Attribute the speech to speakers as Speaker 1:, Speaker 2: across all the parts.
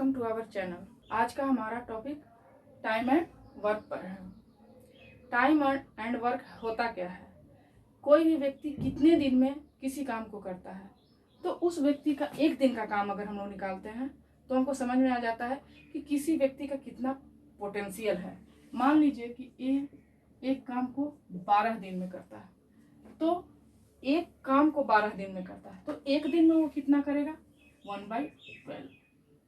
Speaker 1: Welcome to our channel. आज का हमारा टॉपिक टाइम एंड वर्क पर है। टाइम एंड वर्क होता क्या है? कोई भी व्यक्ति कितने दिन में किसी काम को करता है, तो उस व्यक्ति का एक दिन का काम अगर हम लोग निकालते हैं तो हमको समझ में आ जाता है कि किसी व्यक्ति का कितना पोटेंशियल है। मान लीजिए कि ये एक काम को 12 दिन में करता है, तो एक काम को 12 दिन में करता है तो एक दिन में वो कितना करेगा? 1/12।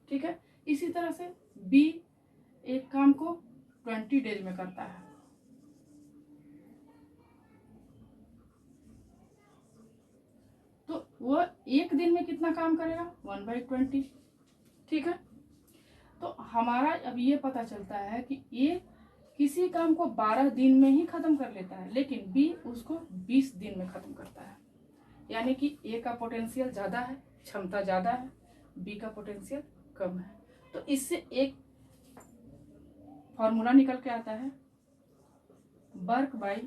Speaker 1: ठीक है। इसी तरह से बी एक काम को 20 डेज में करता है, तो वो एक दिन में कितना काम करेगा? 1/20। ठीक है। तो हमारा अब ये पता चलता है कि ए किसी काम को 12 दिन में ही खत्म कर लेता है, लेकिन बी उसको 20 दिन में खत्म करता है। यानी कि ए का पोटेंशियल ज्यादा है, क्षमता ज्यादा है, बी का पोटेंशियल कम है। तो इससे एक फॉर्मूला निकल के आता है, वर्क बाय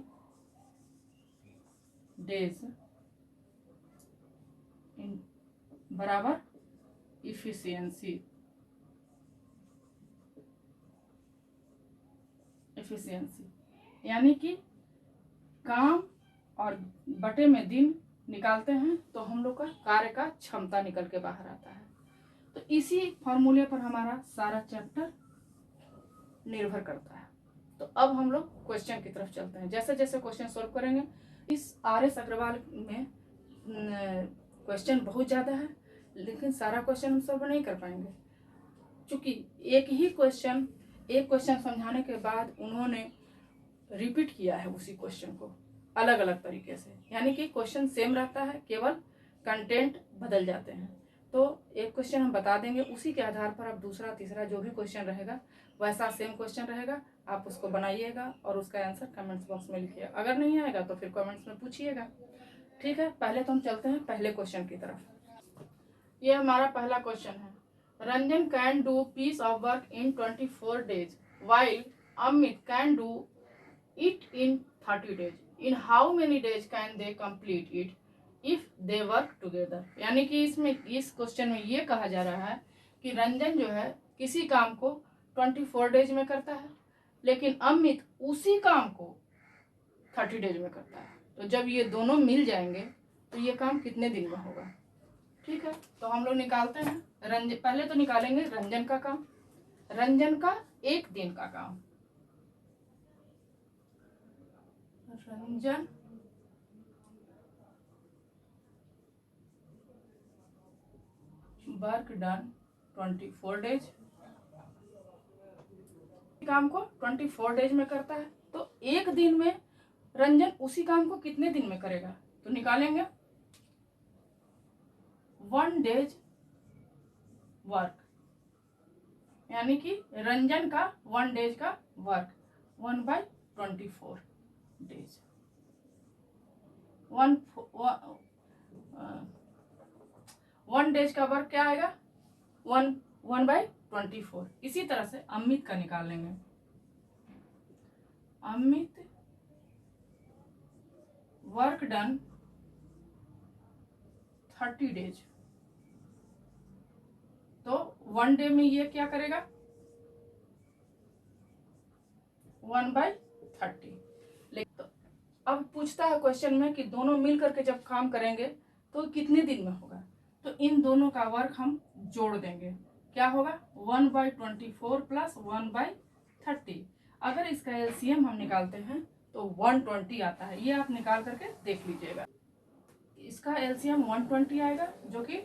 Speaker 1: डेज बराबर इफिशियंसी। यानी कि काम और बटे में दिन निकालते हैं तो हम लोग का कार्य का क्षमता निकल के बाहर आता है। तो इसी फॉर्मूले पर हमारा सारा चैप्टर निर्भर करता है। तो अब हम लोग क्वेश्चन की तरफ चलते हैं। जैसे जैसे क्वेश्चन सोल्व करेंगे, इस RS अग्रवाल में क्वेश्चन बहुत ज़्यादा है, लेकिन सारा क्वेश्चन हम सॉल्व नहीं कर पाएंगे, क्योंकि एक क्वेश्चन समझाने के बाद उन्होंने रिपीट किया है उसी क्वेश्चन को अलग अलग तरीके से। यानी कि क्वेश्चन सेम रहता है, केवल कंटेंट बदल जाते हैं। तो एक क्वेश्चन हम बता देंगे, उसी के आधार पर अब दूसरा तीसरा जो भी क्वेश्चन रहेगा वैसा सेम क्वेश्चन रहेगा, आप उसको बनाइएगा और उसका आंसर कमेंट्स बॉक्स में लिखिएगा। अगर नहीं आएगा तो फिर कमेंट्स में पूछिएगा। ठीक है। पहले तो हम चलते हैं पहले क्वेश्चन की तरफ। ये हमारा पहला क्वेश्चन है, Ranjan can do piece of work in 24 days while Amit can do it in 30 days. In how many days can they complete it if they work together? यानी कि इसमें इस क्वेश्चन में ये कहा जा रहा है कि रंजन जो है किसी काम को 24 डेज में करता है, लेकिन अमित उसी काम को 30 डेज में करता है। तो जब ये दोनों मिल जाएंगे तो ये काम कितने दिन में होगा? ठीक है। तो हम लोग निकालते हैं। पहले तो निकालेंगे रंजन का काम, रंजन का एक दिन का काम। रंजन वर्क डन 24 डेज, काम को 24 डेज में करता है, तो एक दिन में रंजन उसी काम को कितने दिन में करेगा? तो निकालेंगे 1 डेज वर्क, यानी कि रंजन का 1 डेज का वर्क 1/24 डेज। 1 डेज का वर्क क्या आएगा? 1/24। इसी तरह से अमित का निकाल लेंगे। अमित वर्क डन 30 डेज, तो 1 डे में ये क्या करेगा? 1/30। तो अब पूछता है क्वेश्चन में कि दोनों मिल करके जब काम करेंगे तो कितने दिन में होगा? तो इन दोनों का वर्क हम जोड़ देंगे। क्या होगा? 1/24 प्लस 1/30। अगर इसका LCM हम निकालते हैं तो 120 आता है। ये आप निकाल करके देख लीजिएगा। इसका LCM 120 आएगा, जो कि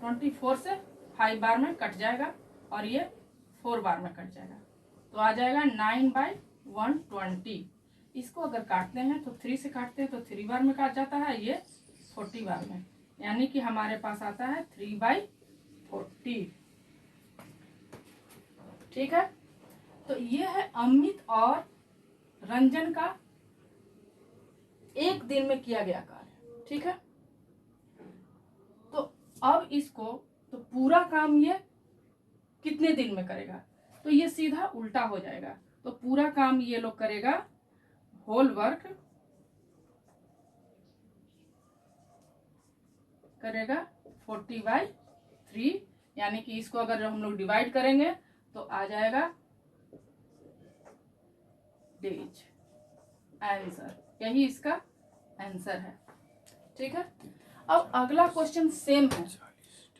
Speaker 1: 24 से 5 बार में कट जाएगा और ये 4 बार में कट जाएगा, तो आ जाएगा 9/120। इसको अगर काटते हैं तो 3 से काटते हैं तो 3 बार में काट जाता है, ये 40 बार में, यानी कि हमारे पास आता है 3/40। ठीक है। तो ये है अमित और रंजन का एक दिन में किया गया कार्य। ठीक है। तो अब इसको तो पूरा काम ये कितने दिन में करेगा? तो ये सीधा उल्टा हो जाएगा। तो पूरा काम ये लोग करेगा, होल वर्क करेगा 40/3 यानी कि इसको अगर हम लोग डिवाइड करेंगे तो आ जाएगा डेज। आंसर, यही इसका आंसर है। ठीक है, अब अगला क्वेश्चन सेम है,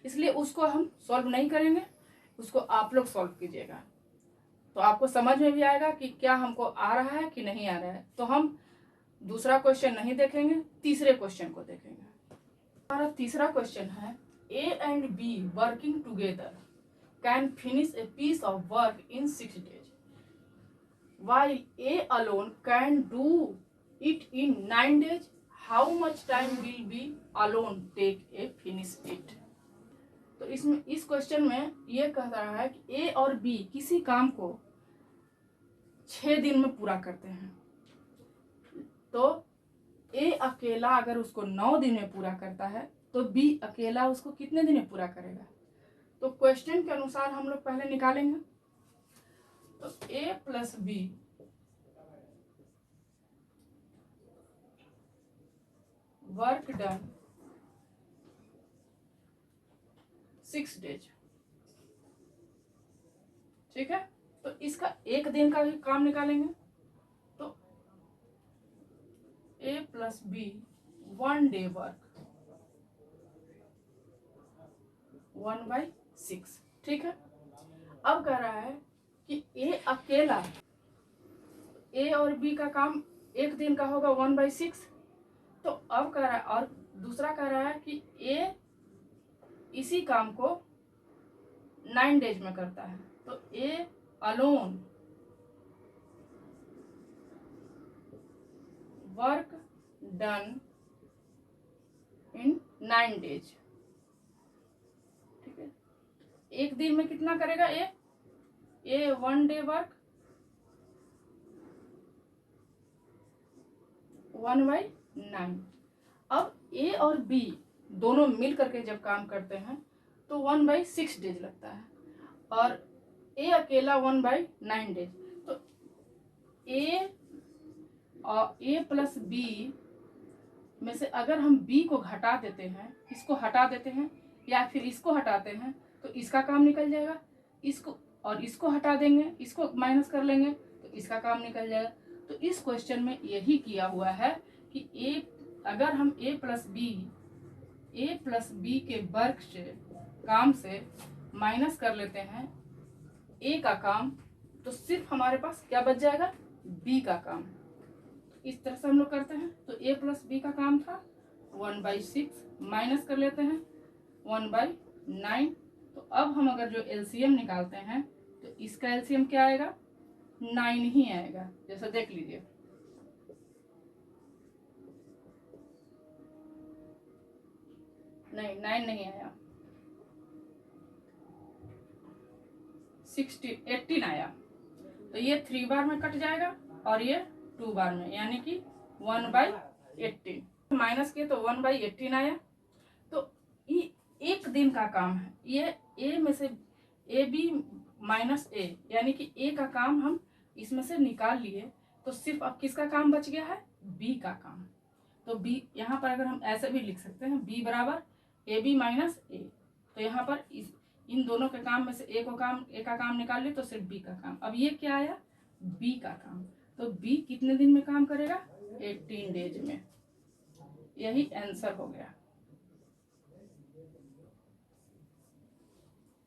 Speaker 1: इसलिए उसको हम सॉल्व नहीं करेंगे, उसको आप लोग सॉल्व कीजिएगा, तो आपको समझ में भी आएगा कि क्या हमको आ रहा है कि नहीं आ रहा है। तो हम दूसरा क्वेश्चन नहीं देखेंगे, तीसरे क्वेश्चन को देखेंगे। हमारा तीसरा क्वेश्चन है, A and B working together can finish a piece of work in 6 days, while A alone can do it in 9 days. How much time will B alone take a finish it? तो इसमें इस question में ये कह रहा है कि ए और बी किसी काम को 6 दिन में पूरा करते हैं, तो ए अकेला अगर उसको 9 दिन में पूरा करता है तो बी अकेला उसको कितने दिन में पूरा करेगा। तो क्वेश्चन के अनुसार हम लोग पहले निकालेंगे, तो A plus B work done 6 days। ठीक है, तो इसका एक दिन का भी काम निकालेंगे, तो A plus B 1 day work 1/6। ठीक है, अब कह रहा है कि ए अकेला, ए और बी का काम एक दिन का होगा 1/6। तो अब कह रहा है, और दूसरा कह रहा है कि ए इसी काम को 9 days में करता है, तो A alone work done in 9 days। ठीक है, एक दिन में कितना करेगा ए 1 day वर्क 1/9। अब ए और बी दोनों मिल करके जब काम करते हैं तो 1/6 days लगता है, और ए अकेला 1/9 days। तो ए प्लस बी में से अगर हम बी को घटा देते हैं, इसको हटा देते हैं या फिर इसको हटाते हैं, तो इसका काम निकल जाएगा, इसको और इसको हटा देंगे, इसको माइनस कर लेंगे तो इसका काम निकल जाएगा। तो इस क्वेश्चन में यही किया हुआ है कि अगर हम ए प्लस बी के वर्क से काम से माइनस कर लेते हैं ए का काम, तो सिर्फ हमारे पास क्या बच जाएगा, बी का काम। इस तरह से हम लोग करते हैं, तो ए प्लस बी का काम था 1/6, माइनस कर लेते हैं 1/9। तो अब हम अगर जो एलसीएम निकालते हैं तो इसका एलसीएम क्या आएगा, 9 ही आएगा। जैसा देख लीजिए, नहीं 9 नहीं आया, 18 आया। तो ये 3 बार में कट जाएगा और ये 2 बार में, यानी कि 1/18 माइनस किए तो 1/18 आया। तो ये एक दिन का काम है, ये ए में से ए बी माइनस ए, यानी कि ए का काम हम इसमें से निकाल लिए, तो सिर्फ अब किसका काम बच गया है, बी का काम। तो बी यहाँ पर अगर हम ऐसे भी लिख सकते हैं, बी बराबर ए बी माइनस ए। तो यहाँ पर इन दोनों के काम में से ए का काम निकाल लिया तो सिर्फ बी का काम। अब ये क्या आया, बी का काम। तो बी कितने दिन में काम करेगा, 18 डेज में। यही आंसर हो गया।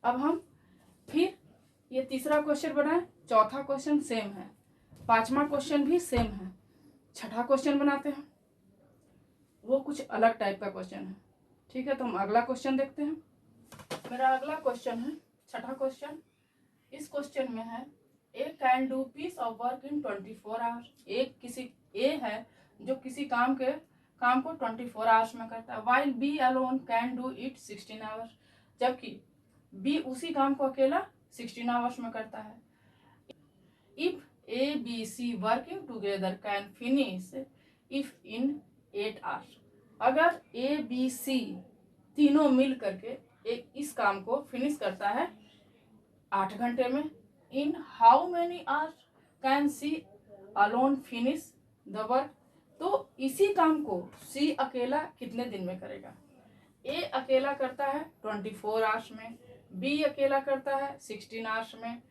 Speaker 1: अब हम फिर ये तीसरा क्वेश्चन बनाए, चौथा क्वेश्चन सेम है, पांचवा क्वेश्चन भी सेम है, छठा क्वेश्चन बनाते हैं, वो कुछ अलग टाइप का क्वेश्चन है। ठीक है, तो हम अगला क्वेश्चन देखते हैं। मेरा अगला क्वेश्चन है छठा क्वेश्चन। इस क्वेश्चन में है A can do piece of work in 24 hours. A है जो किसी काम को 24 आवर्स में करता है, while B alone can do it 16 hours. जबकि बी उसी काम को अकेला 16 आवर्स में करता है। If A B C working together can finish if in 8 hours. अगर ए बी सी तीनों मिल करके इस काम को फिनिश करता है 8 घंटे में, in how many hours can C alone finish the work. तो इसी काम को सी अकेला कितने दिन में करेगा। ए अकेला करता है 24 आवर्स में, बी अकेला करता है 16 आवर्स में,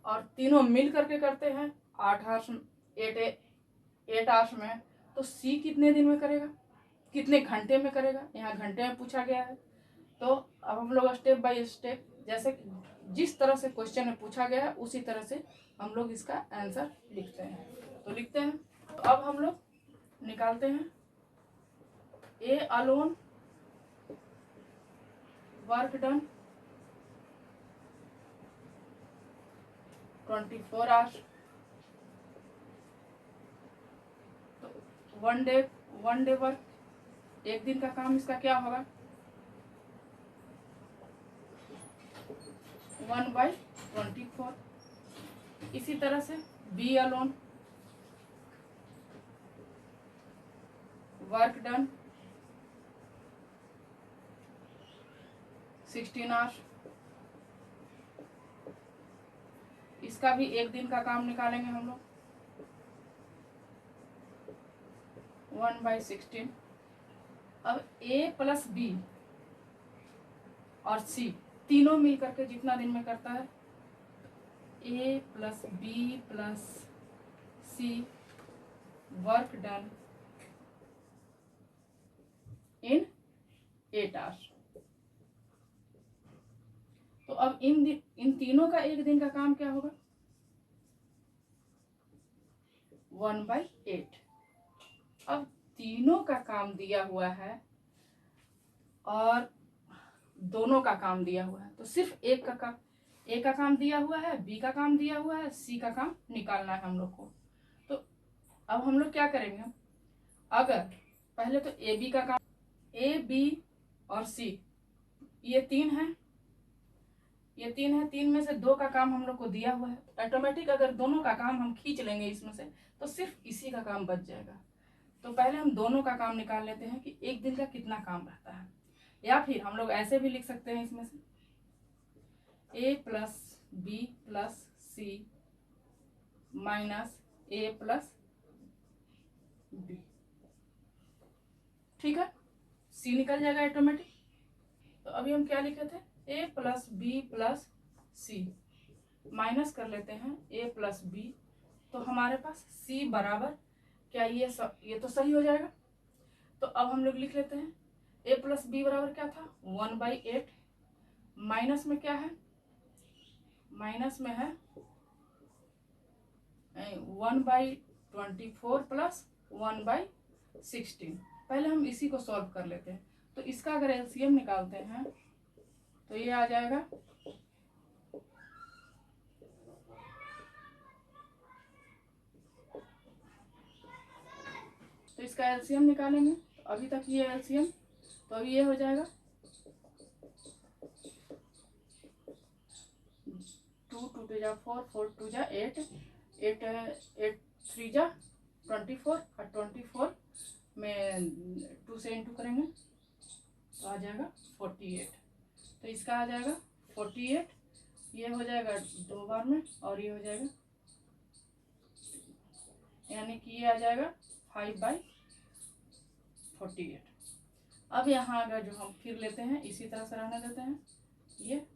Speaker 1: और तीनों मिल करके करते हैं 8 आवर्स 8 आवर्स में। तो सी कितने दिन में करेगा, कितने घंटे में करेगा, यहाँ घंटे में पूछा गया है। तो अब हम लोग स्टेप बाय स्टेप, जैसे जिस तरह से क्वेश्चन में पूछा गया है उसी तरह से हम लोग इसका आंसर लिखते हैं। तो लिखते हैं, तो अब हम लोग निकालते हैं A alone work done 24 hours. तो वन डे वर्क, एक दिन का काम इसका क्या होगा, 1/24। इसी तरह से B alone work done 16 hours. इसका भी एक दिन का काम निकालेंगे हम लोग, 1/16। अब ए प्लस बी और सी तीनों मिल करके जितना दिन में करता है, A plus B plus C work done in 8 hours. तो अब इन तीनों का एक दिन का काम क्या होगा, 1/8। अब तीनों का काम दिया हुआ है और दोनों का काम दिया हुआ है, तो सिर्फ एक का काम, ए का काम दिया हुआ है, बी का काम दिया हुआ है, सी का काम निकालना है हम लोग को। तो अब हम लोग क्या करेंगे, अगर पहले तो ए बी का काम, ए बी और सी ये तीन है, तीन में से दो का काम हम लोग को दिया हुआ है। ऑटोमेटिक अगर दोनों का काम हम खींच लेंगे इसमें से तो सिर्फ इसी का काम बच जाएगा। तो पहले हम दोनों का काम निकाल लेते हैं कि एक दिन का कितना काम रहता है, या फिर हम लोग ऐसे भी लिख सकते हैं इसमें से ए प्लस बी प्लस सी माइनस ए प्लस बी। ठीक है, सी निकल जाएगा ऑटोमेटिक। तो अभी हम क्या लिखे थे, ए प्लस बी प्लस सी माइनस कर लेते हैं ए प्लस बी। तो हमारे पास सी बराबर क्या, ये तो सही हो जाएगा। तो अब हम लोग लिख लेते हैं ए प्लस बी बराबर क्या था, 1/8 माइनस में क्या है, माइनस में है 1/24 प्लस 1/16। पहले हम इसी को सॉल्व कर लेते हैं। तो इसका अगर एलसीएम निकालते हैं तो ये आ जाएगा, तो इसका एलसीएम निकालेंगे। तो अभी तक ये एलसीएम, तो अभी ये हो जाएगा 2 2 जा 4 4 2 जा 8 8 8 3 जा 24 और 24 में 2 से इंटू करेंगे तो आ जाएगा 48। तो इसका आ जाएगा 48, ये हो जाएगा 2 बार में और ये हो जाएगा, यानी कि ये आ जाएगा 5/48। अब यहाँ अगर जो हम फिर लेते हैं इसी तरह से रहने देते हैं, ये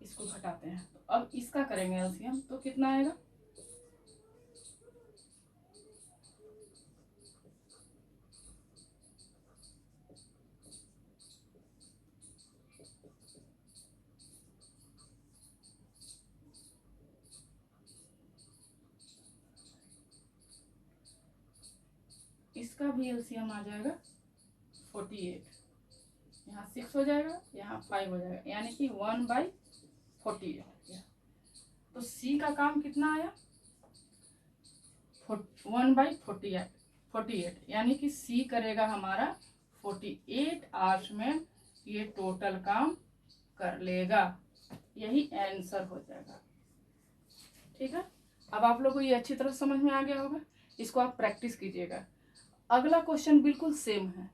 Speaker 1: इसको घटाते हैं। तो अब इसका करेंगे एलसीएम, तो कितना आएगा, इसका भी एलसीएम आ जाएगा 48। यहाँ 6 हो जाएगा, यहाँ 5 हो जाएगा, यानी कि 1/48। तो सी का काम कितना आया, 1/48, यानी कि सी करेगा हमारा 48 आवर्स में ये टोटल काम कर लेगा। यही आंसर हो जाएगा। ठीक है, अब आप लोगों को ये अच्छी तरह समझ में आ गया होगा। इसको आप प्रैक्टिस कीजिएगा। अगला क्वेश्चन बिल्कुल सेम है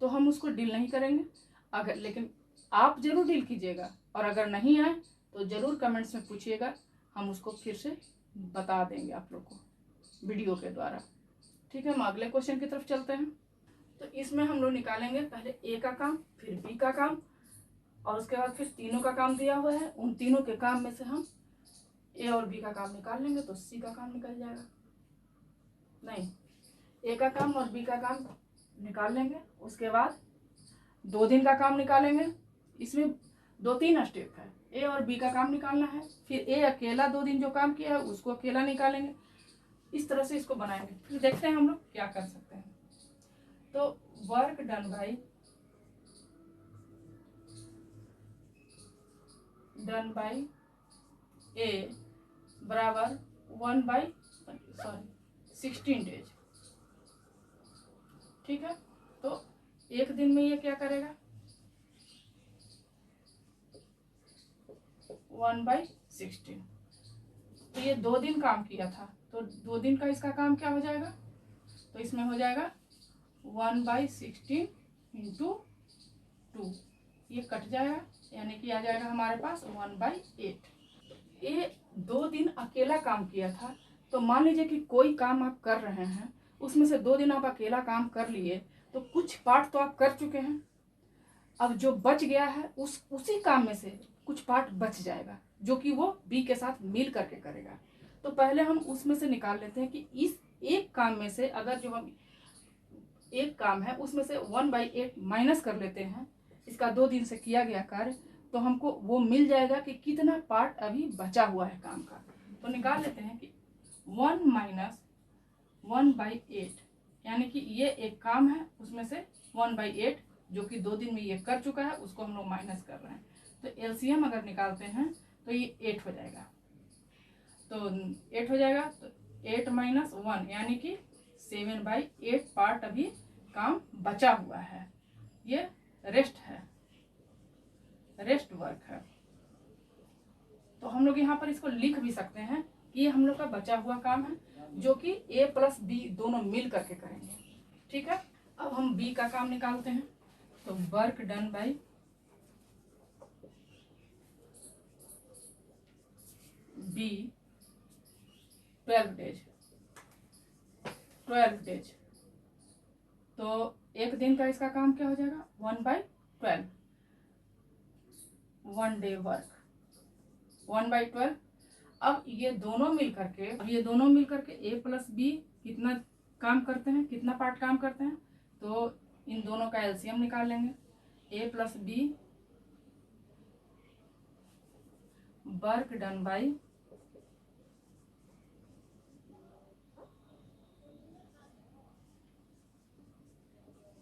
Speaker 1: तो हम उसको डील नहीं करेंगे, अगर लेकिन आप जरूर डील कीजिएगा, और अगर नहीं आए तो जरूर कमेंट्स में पूछिएगा, हम उसको फिर से बता देंगे आप लोग को वीडियो के द्वारा। ठीक है, हम अगले क्वेश्चन की तरफ चलते हैं। तो इसमें हम लोग निकालेंगे पहले ए का काम, फिर बी का काम, और उसके बाद फिर तीनों का काम दिया हुआ है, उन तीनों के काम में से हम ए और बी का काम निकाल लेंगे तो सी का काम निकल जाएगा। नहीं, ए का काम और बी का काम निकाल लेंगे, उसके बाद 2 दिन का काम निकालेंगे। इसमें 2-3 स्टेप है, ए और बी का काम निकालना है, फिर ए अकेला 2 दिन जो काम किया है उसको अकेला निकालेंगे। इस तरह से इसको बनाएंगे। फिर देखते हैं हम लोग क्या कर सकते हैं। तो वर्क डन बाई ए बराबर 16 डेज। ठीक है, तो एक दिन में ये क्या करेगा, 1/16। तो ये 2 दिन काम किया था, तो 2 दिन का इसका काम क्या हो जाएगा, तो इसमें हो जाएगा 1/16 इंटू 2, ये कट जाएगा, यानी कि आ जाएगा हमारे पास 1/8। ये 2 दिन अकेला काम किया था, तो मान लीजिए कि कोई काम आप कर रहे हैं, उसमें से 2 दिन आप अकेला काम कर लिए, तो कुछ पार्ट तो आप कर चुके हैं। अब जो बच गया है उसी काम में से कुछ पार्ट बच जाएगा, जो कि वो बी के साथ मिल करके करेगा। तो पहले हम उसमें से निकाल लेते हैं कि इस एक काम में से, अगर जो हम एक काम है उसमें से 1/8 माइनस कर लेते हैं, इसका 2 दिन से किया गया कार्य, तो हमको वो मिल जाएगा कि कितना पार्ट अभी बचा हुआ है काम का। तो निकाल लेते हैं कि 1 माइनस 1/8, यानी कि ये एक काम है, उसमें से 1/8 जो कि 2 दिन में ये कर चुका है उसको हम लोग माइनस कर रहे हैं। तो एलसीएम अगर निकालते हैं तो ये 8 हो जाएगा। तो 8 हो जाएगा, तो 8 माइनस 1 यानी कि 7/8 पार्ट अभी काम बचा हुआ है। ये रेस्ट है, रेस्ट वर्क है। तो हम लोग यहाँ पर इसको लिख भी सकते हैं कि ये हम लोग का बचा हुआ काम है, जो कि ए प्लस बी दोनों मिल करके करेंगे। ठीक है, अब हम बी का काम निकालते हैं। तो work done by B 12 days. तो एक दिन का इसका काम क्या हो जाएगा, 1/12, 1 डे वर्क 1/12। अब ये दोनों मिल करके ए प्लस बी कितना काम करते हैं, कितना पार्ट काम करते हैं, तो इन दोनों का एलसीएम निकाल लेंगे। A plus B work done by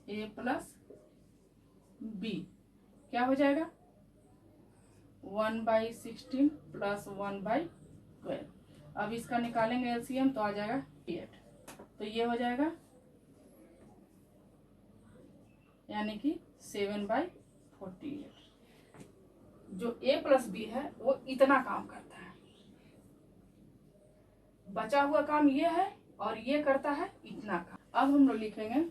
Speaker 1: A plus B क्या हो जाएगा, 1/16 प्लस 1/12। अब इसका निकालेंगे एलसीएम तो आ जाएगा 8। तो ये हो जाएगा, यानी कि 7/48। जो ए प्लस बी है वो इतना काम करता है, बचा हुआ काम ये है और ये करता है इतना काम। अब हम लोग लिखेंगे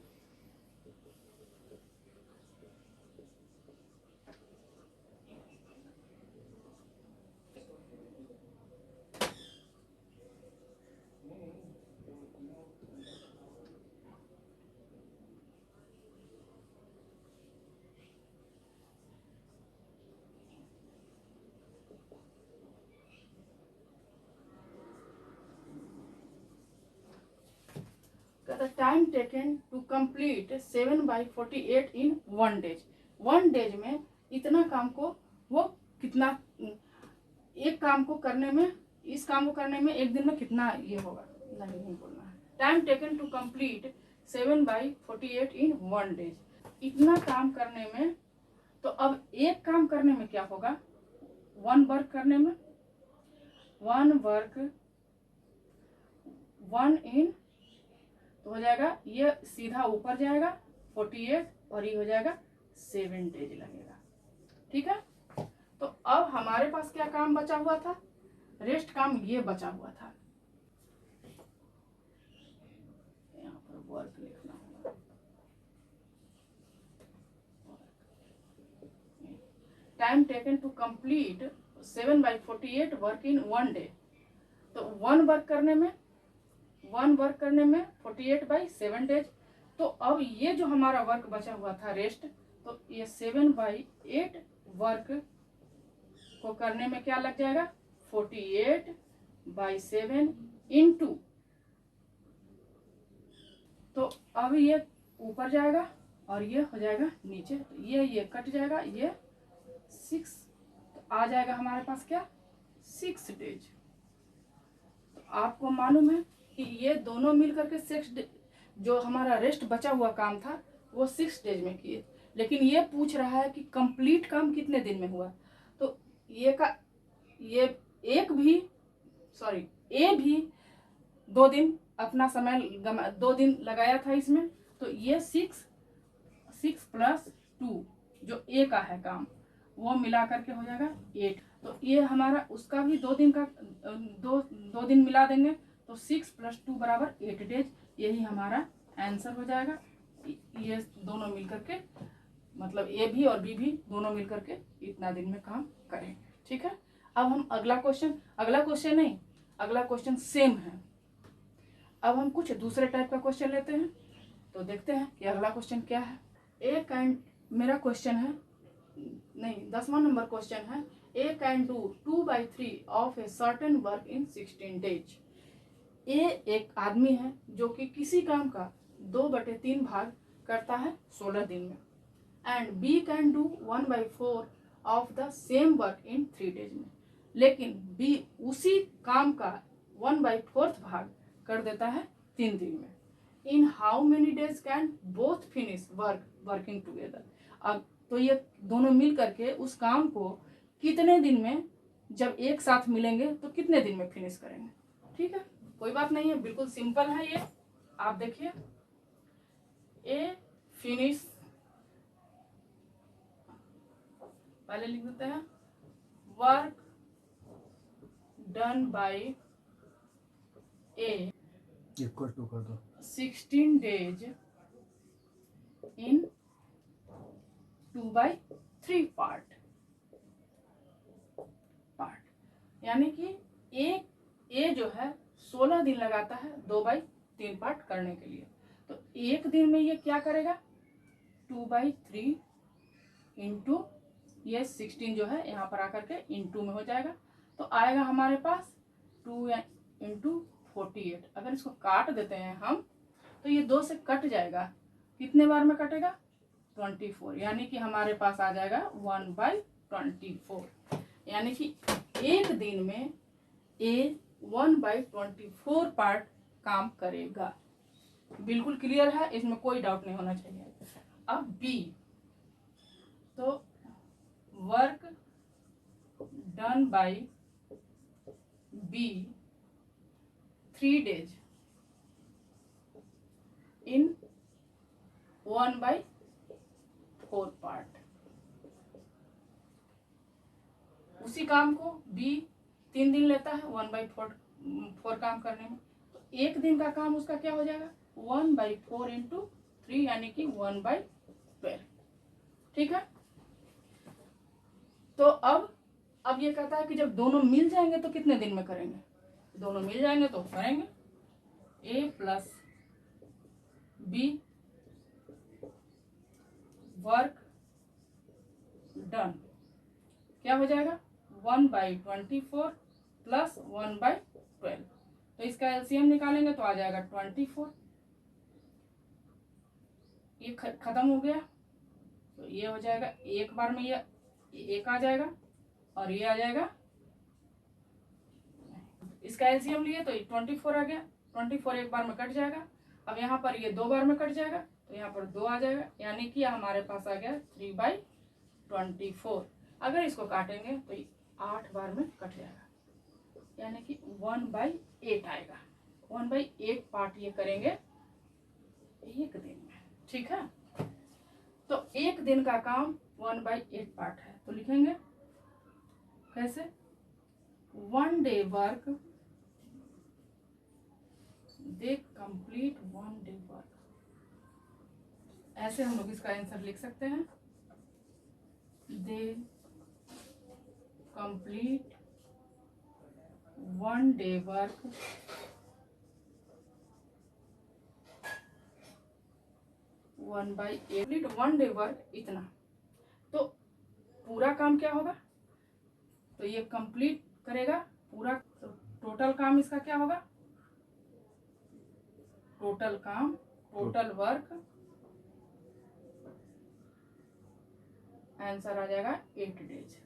Speaker 1: the time taken to complete 7/48 in 1 day। 1 days में इतना काम को वो कितना, एक काम को करने में, इस काम को करने में एक दिन में कितना ये होगा, नहीं बोलना है। Time taken to complete 7/48 in 1 days, इतना काम करने में। तो अब एक काम करने में क्या होगा, 1 वर्क करने में 1 वर्क 1 इन, तो हो जाएगा ये सीधा ऊपर जाएगा 48 और ये हो जाएगा 7 डेज लगेगा। ठीक है, तो अब हमारे पास क्या काम बचा हुआ था, रेस्ट काम ये बचा हुआ था। यहाँ पर वर्क लिखना होगा, time taken to complete 7/48 work in 1 day. तो 1 वर्क करने में 48/7 डेज। तो अब ये जो हमारा वर्क बचा हुआ था रेस्ट, तो ये 7/8 वर्क को करने में क्या लग जाएगा 48/7 इंटू, तो अब ये ऊपर जाएगा और ये हो जाएगा नीचे, तो ये कट जाएगा, ये 6, तो आ जाएगा हमारे पास क्या 6 डेज। तो आपको मालूम है कि ये दोनों मिलकर के 6 डेज, जो हमारा रेस्ट बचा हुआ काम था वो 6 डेज में किए, लेकिन ये पूछ रहा है कि कंप्लीट काम कितने दिन में हुआ। तो ये ए भी 2 दिन अपना समय 2 दिन लगाया था इसमें, तो ये 6 + 2 जो ए का है काम वो मिला करके हो जाएगा 8। तो ये हमारा उसका भी 2 दिन का 2 दिन मिला देंगे तो 6 + 2 = 8 डेज, यही हमारा आंसर हो जाएगा। ये दोनों मिलकर के मतलब ए भी और बी भी दोनों मिलकर के इतना दिन में काम करेंगे। ठीक है, अब हम अगला क्वेश्चन सेम है। अब हम कुछ दूसरे टाइप का क्वेश्चन लेते हैं, तो देखते हैं कि अगला क्वेश्चन क्या है। मेरा क्वेश्चन है, नहीं 10वां नंबर क्वेश्चन है, A can do 2/3 of A certain work in 16 days. A एक आदमी है जो कि किसी काम का 2/3 भाग करता है 16 दिन में, and B can do 1/4 of the same work in 3 days में, लेकिन बी उसी काम का 1/4 भाग कर देता है 3 दिन में। In how many days can both finish working together. अब तो ये दोनों मिल करके उस काम को कितने दिन में, जब एक साथ मिलेंगे तो कितने दिन में फिनिश करेंगे। ठीक है, कोई बात नहीं है, बिल्कुल सिंपल है ये। आप देखिए, ए फिनिश, पहले लिख देते हैं work done by A
Speaker 2: equal to कर दो
Speaker 1: 16 डेज इन 2/3 पार्ट, यानी कि ए जो है 16 दिन लगाता है 2/3 पार्ट करने के लिए। तो एक दिन में ये क्या करेगा 2/3 इंटू ये 16 जो है यहाँ पर आकर के इंटू में हो जाएगा, तो आएगा हमारे पास 2 इंटू 48। अगर इसको काट देते हैं हम तो ये 2 से कट जाएगा, कितने बार में कटेगा 24, यानी कि हमारे पास आ जाएगा 1/24, यानी कि एक दिन में ए 1/24 पार्ट काम करेगा। बिल्कुल क्लियर है, इसमें कोई डाउट नहीं होना चाहिए। अब बी, तो work done by B 3 days in 1/4 part. उसी काम को बी 3 दिन लेता है 1/4 काम करने में, तो एक दिन का काम उसका क्या हो जाएगा 1/4 इंटू 3, यानी कि 1/12। ठीक है, तो अब ये कहता है कि जब दोनों मिल जाएंगे तो कितने दिन में करेंगे। दोनों मिल जाएंगे तो करेंगे ए प्लस बी वर्क डन क्या हो जाएगा 1/24 प्लस 1/12, तो इसका एलसीएम निकालेंगे तो आ जाएगा 24। ये खत्म हो गया, तो ये हो जाएगा एक बार में, ये एक आ जाएगा और ये आ जाएगा, इसका एलसीएम लिए तो 24 आ गया, 24 एक बार में कट जाएगा। अब यहाँ पर ये 2 बार में कट जाएगा तो यहाँ पर 2 आ जाएगा, यानी कि हमारे पास आ गया 3/24। अगर इसको काटेंगे तो 8 बार में कट जाएगा, यानी कि 1/8 आएगा। 1/8 पार्ट ये करेंगे एक दिन में। ठीक है, तो एक दिन का काम 1/8 पार्ट है, तो लिखेंगे कैसे 1 day work, they complete 1 day work. ऐसे हम लोग इसका आंसर लिख सकते हैं, they complete 1 day work 1/8, complete 1 day work इतना। तो पूरा काम क्या होगा, तो ये कंप्लीट करेगा पूरा। तो टोटल काम इसका क्या होगा, टोटल काम, टोटल वर्क, आंसर आ जाएगा 8 डेज,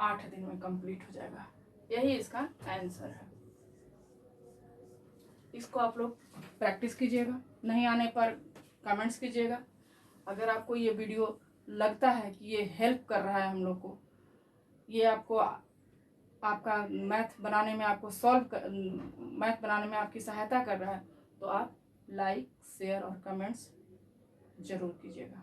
Speaker 1: 8 दिन में कंप्लीट हो जाएगा। यही इसका आंसर है। इसको आप लोग प्रैक्टिस कीजिएगा, नहीं आने पर कमेंट्स कीजिएगा। अगर आपको ये वीडियो लगता है कि ये हेल्प कर रहा है हम लोग को, ये आपको आपका मैथ बनाने में, आपको मैथ बनाने में आपकी सहायता कर रहा है, तो आप लाइक, शेयर और कमेंट्स जरूर कीजिएगा।